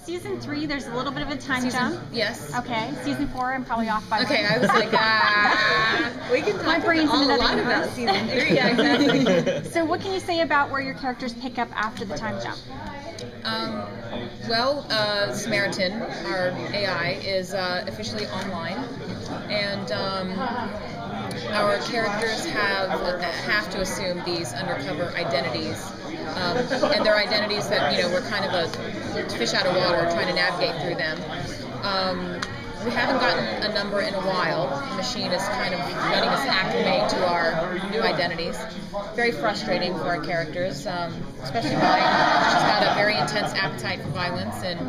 season 3, there's a little bit of a time jump. Yes. Okay. Season 4, I'm probably off by Okay, one. I was like, We can talk brain's in a another lot universe. about season 3. Yeah, exactly. So what can you say about where your characters pick up after the time jump? Samaritan, our AI, is officially online, and our characters have to assume these undercover identities, and they're identities that we're kind of a fish out of water trying to navigate through them. We haven't gotten a number in a while. The machine is kind of letting us acclimate to our new identities. Very frustrating for our characters, especially mine. She's got a very intense appetite for violence, and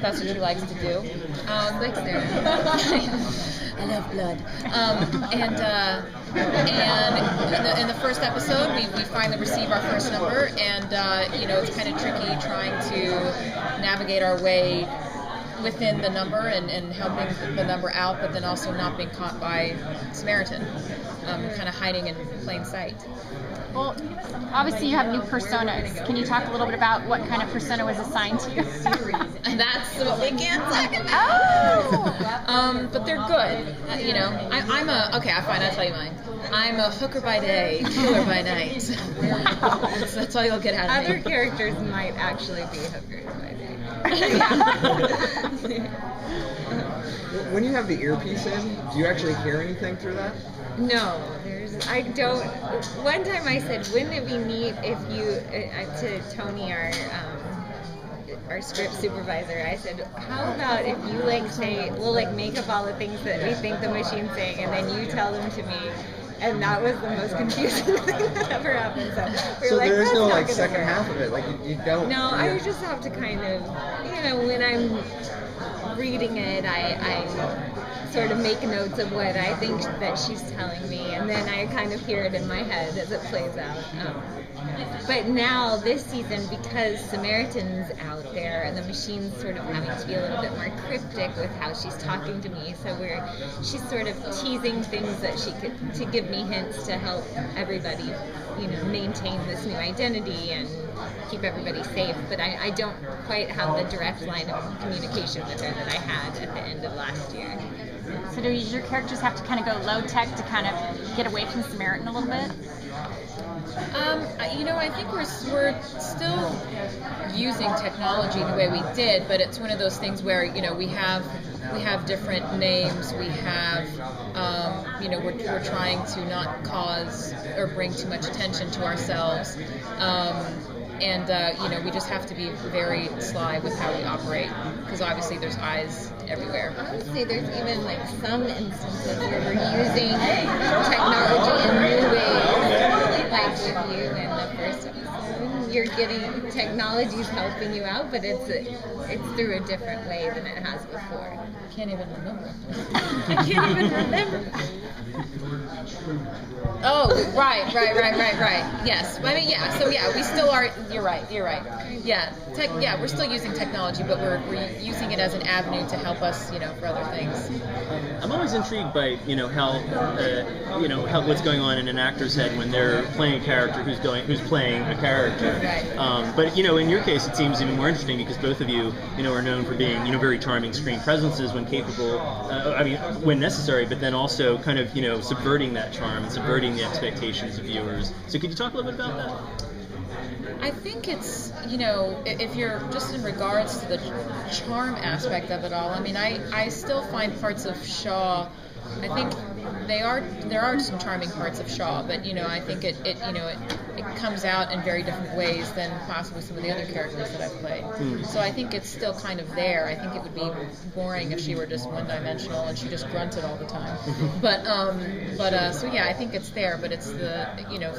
that's what she likes to do. Like there. I love blood. And in the first episode, we finally receive our first number, and it's kind of tricky trying to navigate our way within the number and helping the number out, but then also not being caught by Samaritan, kind of hiding in plain sight. Well, obviously you have new personas. Can you talk a little bit about what kind of persona was assigned to you? And that's what we can't talk about. But they're good. I'm a, okay, fine, I'll tell you mine. I'm a hooker by day, killer by night. So that's all you'll get out of me. Other characters might actually be hookers by day. When you have the earpiece in, do you actually hear anything through that? No, I don't. One time I said, wouldn't it be neat if you, to Tony, our script supervisor, I said, how about if you say, we'll make up all the things that we think the machine's saying, and then you tell them to me. And that was the most confusing thing that ever happened. So there is no second work. half of it. You don't. No, I just have to kind of, when I'm reading it, I sort of make notes of what I think that she's telling me, and then I kind of hear it in my head as it plays out. But now, this season, because Samaritan's out there, and the machine's sort of having to be a little bit more cryptic with how she's talking to me, so she's sort of teasing things that she could, to give me hints to help everybody, maintain this new identity and keep everybody safe. But I don't quite have the direct line of communication with her that I had at the end of last year. So do your characters have to kind of go low tech to kind of get away from Samaritan a little bit? I think we're still using technology the way we did, but it's one of those things where we have different names. We have we're trying to not cause or bring too much attention to ourselves. We just have to be very sly with how we operate, because obviously there's eyes everywhere. Honestly, there's even some instances where we're using technology in new ways, like with you in the first episode. You're getting technology's helping you out, but it's through a different way than it has before. I can't even remember. I can't even remember. Oh, right. Yes. I mean, yeah. So yeah, we still are. You're right. Yeah. We're still using technology, but we're using it as an avenue to help us, for other things. I'm always intrigued by, how what's going on in an actor's head when they're playing a character who's playing a character. Right. But in your case, it seems even more interesting because both of you, are known for being, very charming screen presences when capable. When necessary, but then also kind of, subverting that charm and subverting the expectations of viewers. So could you talk a little bit about that? I think it's, if you're just in regards to the charm aspect of it all, I still find parts of Shaw, I think there are some charming parts of Shaw, but I think it comes out in very different ways than possibly some of the other characters that I've played. So I think it's still kind of there. I think it would be boring if she were just one-dimensional and she just grunted all the time. So yeah, I think it's there, but it's the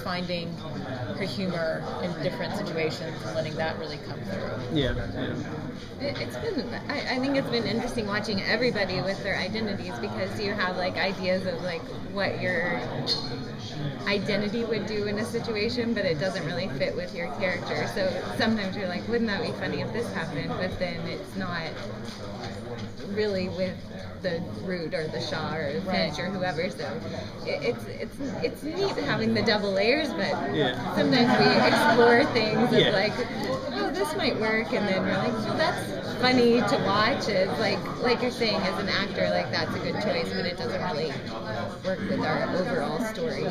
finding her humor in different situations and letting that really come through. Yeah. It's been, I think it's been interesting watching everybody with their identities, because you have ideas of what your identity would do in a situation, but it doesn't really fit with your character. So sometimes you're like, wouldn't that be funny if this happened? But then it's not really with the Root or the Shaw or the Finch or whoever. So it's neat having the double layers, but sometimes we explore things of this might work, and then we're like, well, that's funny to watch. It's like you're saying, as an actor, like that's a good choice, but it doesn't really work with our overall story.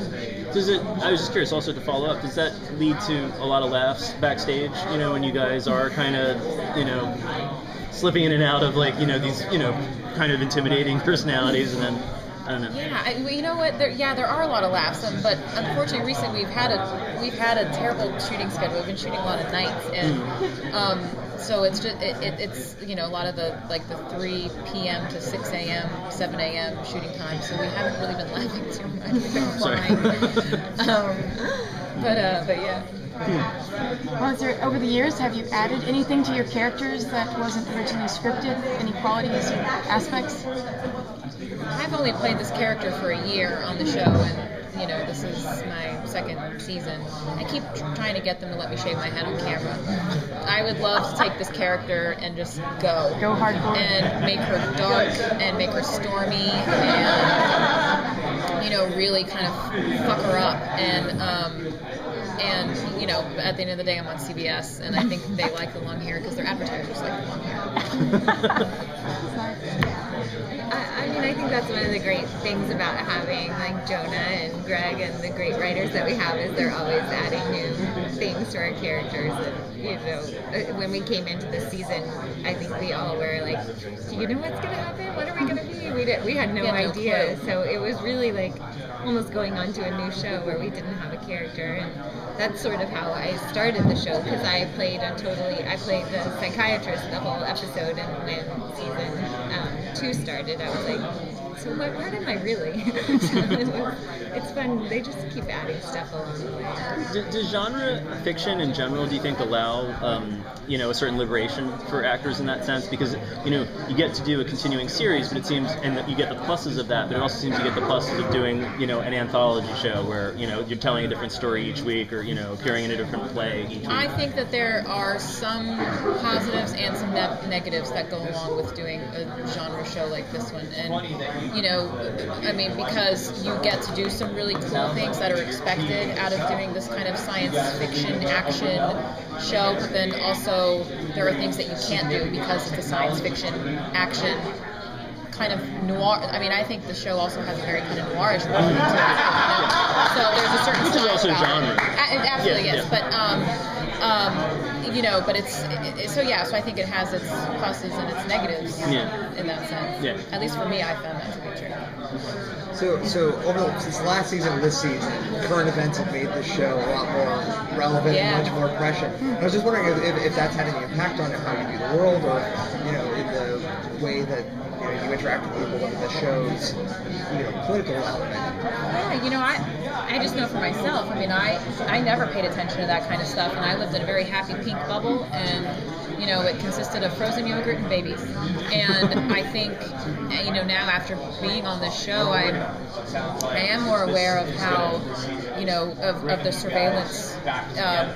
Does it? I was just curious, also to follow up. Does that lead to a lot of laughs backstage? You know, when you guys are kind of, you know, slipping in and out of like, you know, these, you know, kind of intimidating personalities, and then I don't know. Yeah, you know what? There are a lot of laughs, but unfortunately, recently we've had a terrible shooting schedule. We've been shooting a lot of nights, and so it's just it's you know, a lot of the 3 p.m. to 6 a.m., 7 a.m. shooting time. So we haven't really been laughing too much. We've been crying. But yeah. Well, over the years, have you added anything to your characters that wasn't originally scripted? Any qualities or aspects? I've only played this character for a year on the show, and you know, this is my second season. I keep trying to get them to let me shave my head on camera. I would love to take this character and just go hardcore and make her dark and make her stormy and, you know, really kind of fuck her up, and you know, at the end of the day, I'm on CBS, and I think they like the long hair because their advertisers like the long hair. I mean, I think that's one of the great things about having like Jonah and Greg and the great writers that we have, is they're always adding new things to our characters. And you know, when we came into this season, I think we all were like, do you know what's gonna happen? What are we gonna be? We had no idea. So it was really like almost going on to a new show where we didn't have a character, and that's sort of how I started the show, because I played the psychiatrist the whole episode, and when season 2 started, I was like, so what part am I really? It's fun. They just keep adding stuff along the way. Does genre fiction in general, do you think, allow you know, a certain liberation for actors in that sense? Because, you know, you get to do a continuing series, but it seems, and you get the pluses of that, but it also seems you get the pluses of doing, you know, an anthology show where, you know, you're telling a different story each week, or, you know, appearing in a different play each week. I think that there are some positives and some negatives that go along with doing a genre show like this one, and you know, I mean, because you get to do some really cool things that are expected out of doing this kind of science fiction action show, but then also there are things that you can't do because it's a science fiction action kind of noir. I mean, I think the show also has a very kind of noirish quality to it. So there's a certain style also about genre. It absolutely is, yeah. but you know, but so I think it has its pluses and its negatives in that sense. Yeah. At least for me, I found that to be true. So since last season and this season, current events have made this show a lot more relevant and much more prescient. I was just wondering if that's had any impact on how you view the world, or, you know, in the way that, you know, you interact with people in the show's, you know, political element. Yeah, you know, I just know for myself. I mean, I never paid attention to that kind of stuff, and I lived in a very happy pink bubble, and you know, it consisted of frozen yogurt and babies. And I think, you know, now after being on this show, I am more aware of how, you know, of the surveillance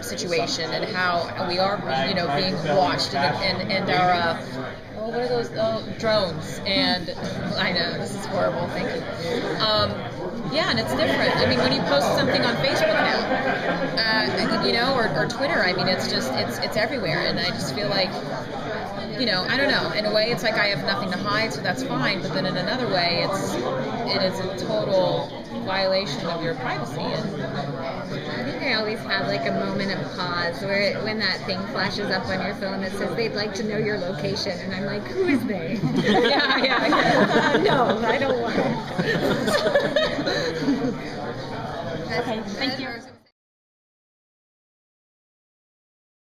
situation, and how we are, you know, being watched, and our what are those drones? And I know this is horrible. Thank you. Yeah, and it's different. I mean, when you post something on Facebook now, you know, or Twitter, I mean, it's just it's everywhere, and I just feel like, you know, I don't know. In a way, it's like I have nothing to hide, so that's fine. But then in another way, it is a total violation of your privacy. And I think I always have like a moment of pause where when that thing flashes up on your phone that says they'd like to know your location, and I'm like, who is they? yeah. No, I don't want it. Okay, thank you.